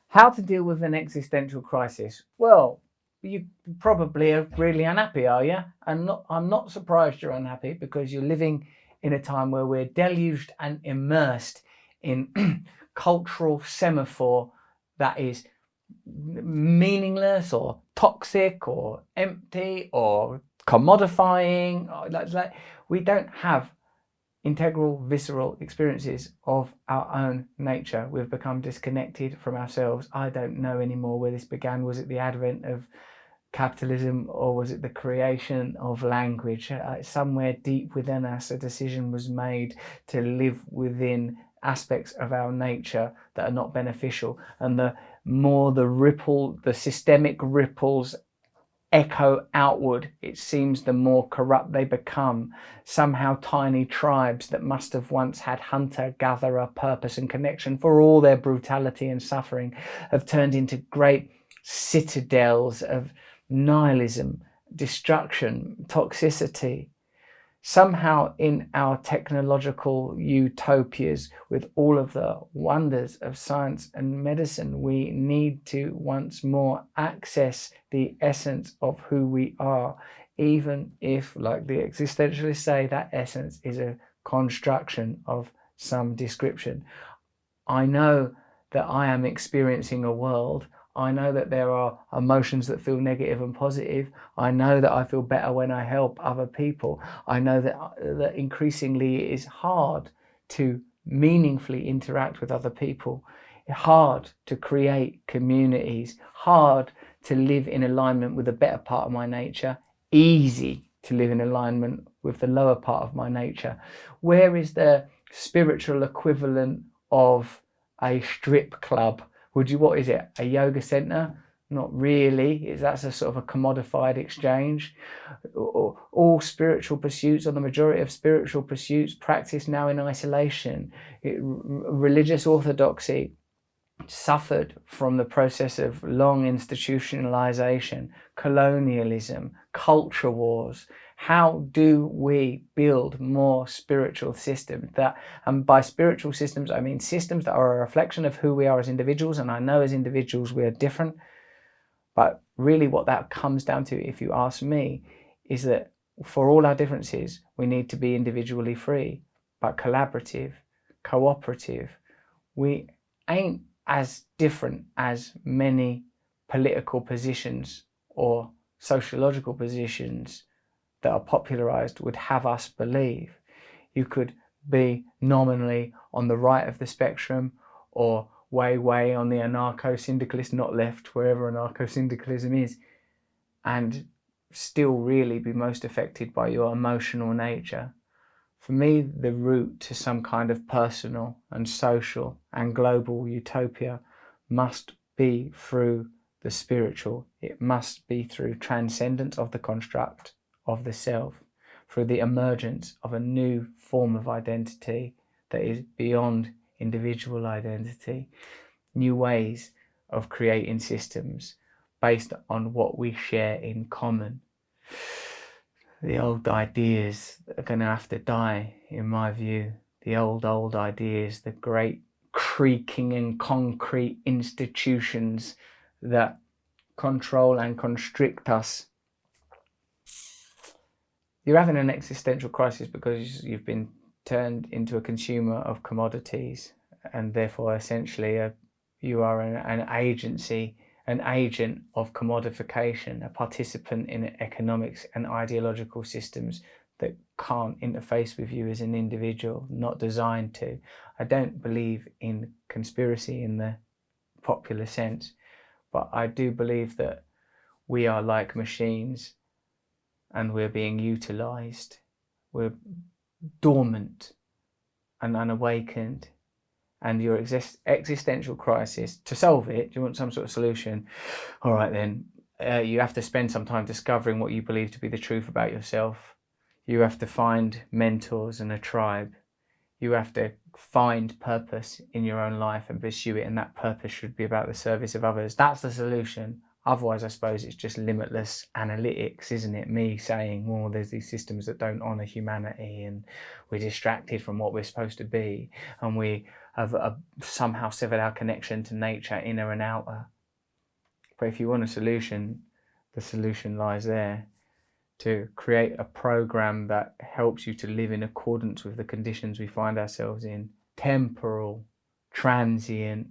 How to deal with an existential crisis? Well, you probably are really unhappy, are you? And I'm not surprised you're unhappy, because you're living in a time where we're deluged and immersed in cultural semaphore that is meaningless or toxic or empty or commodifying. We don't have integral, visceral experiences of our own nature. We've become disconnected from ourselves. I don't know anymore where this began. Was it the advent of capitalism, or was it the creation of language? Somewhere deep within us, a decision was made to live within aspects of our nature that are not beneficial. And the more the systemic ripples echo outward, it seems the more corrupt they become. Somehow tiny tribes that must have once had hunter-gatherer purpose and connection, for all their brutality and suffering, have turned into great citadels of nihilism, destruction, toxicity. Somehow in our technological utopias, with all of the wonders of science and medicine, we need to once more access the essence of who we are, even if, like the existentialists say, that essence is a construction of some description. I know that I am experiencing a world. I know that there are emotions that feel negative and positive. I know that I feel better when I help other people. I know that increasingly it is hard to meaningfully interact with other people, hard to create communities, hard to live in alignment with the better part of my nature, easy to live in alignment with the lower part of my nature. Where is the spiritual equivalent of a strip club? What is it? A yoga center? Not really. That's a sort of a commodified exchange. All spiritual pursuits, or the majority of spiritual pursuits, practiced now in isolation. Religious orthodoxy suffered from the process of long institutionalization, colonialism, culture wars. How do we build more spiritual systems and by spiritual systems, I mean systems that are a reflection of who we are as individuals. And I know as individuals we are different, but really what that comes down to, if you ask me, is that for all our differences, we need to be individually free, but collaborative, cooperative. We ain't as different as many political positions or sociological positions that are popularized would have us believe. You could be nominally on the right of the spectrum, or way on the anarcho-syndicalist, not left, wherever anarcho-syndicalism is, and still really be most affected by your emotional nature. For me, the route to some kind of personal and social and global utopia must be through the spiritual. It must be through transcendence of the construct of the self, through the emergence of a new form of identity that is beyond individual identity, new ways of creating systems based on what we share in common. The old ideas are going to have to die, in my view. The old ideas, the great creaking and concrete institutions that control and constrict us. You're having an existential crisis because you've been turned into a consumer of commodities, and therefore essentially you are an agency, an agent of commodification, a participant in economics and ideological systems that can't interface with you as an individual, not designed to. I don't believe in conspiracy in the popular sense, but I do believe that we are like machines and we're being utilized. We're dormant and unawakened. And your existential crisis, to solve it, do you want some sort of solution? All right, then, you have to spend some time discovering what you believe to be the truth about yourself. You have to find mentors and a tribe. You have to find purpose in your own life and pursue it, and that purpose should be about the service of others. That's the solution. Otherwise, I suppose it's just limitless analytics, isn't it? Me saying, well, there's these systems that don't honour humanity, and we're distracted from what we're supposed to be, and we have somehow severed our connection to nature, inner and outer. But if you want a solution, the solution lies there, to create a program that helps you to live in accordance with the conditions we find ourselves in. Temporal, transient,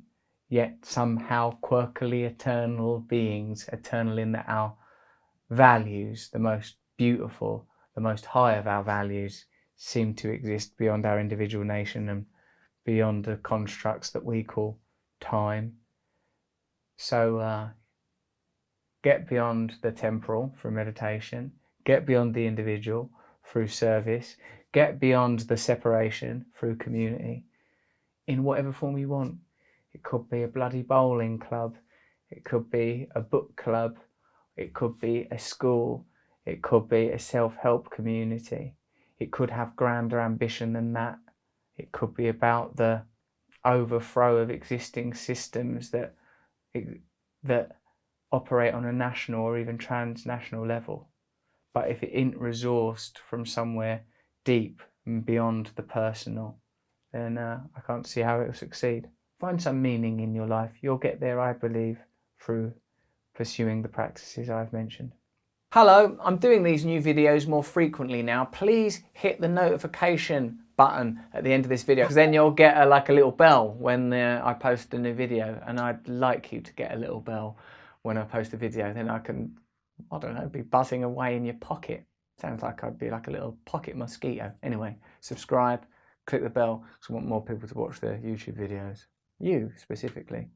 yet somehow quirkily eternal beings, eternal in that our values, the most beautiful, the most high of our values, seem to exist beyond our individual nation and beyond the constructs that we call time. So get beyond the temporal through meditation, get beyond the individual through service, get beyond the separation through community, in whatever form you want. It could be a bloody bowling club, it could be a book club, it could be a school, it could be a self-help community, it could have grander ambition than that. It could be about the overthrow of existing systems that operate on a national or even transnational level. But if it isn't resourced from somewhere deep and beyond the personal, then I can't see how it will succeed. Find some meaning in your life. You'll get there, I believe, through pursuing the practices I've mentioned. Hello, I'm doing these new videos more frequently now. Please hit the notification button at the end of this video, because then you'll get like a little bell when I post a new video, and I'd like you to get a little bell when I post a video. Then I can, I don't know, be buzzing away in your pocket. Sounds like I'd be like a little pocket mosquito. Anyway, subscribe, click the bell, because I want more people to watch the YouTube videos. You specifically.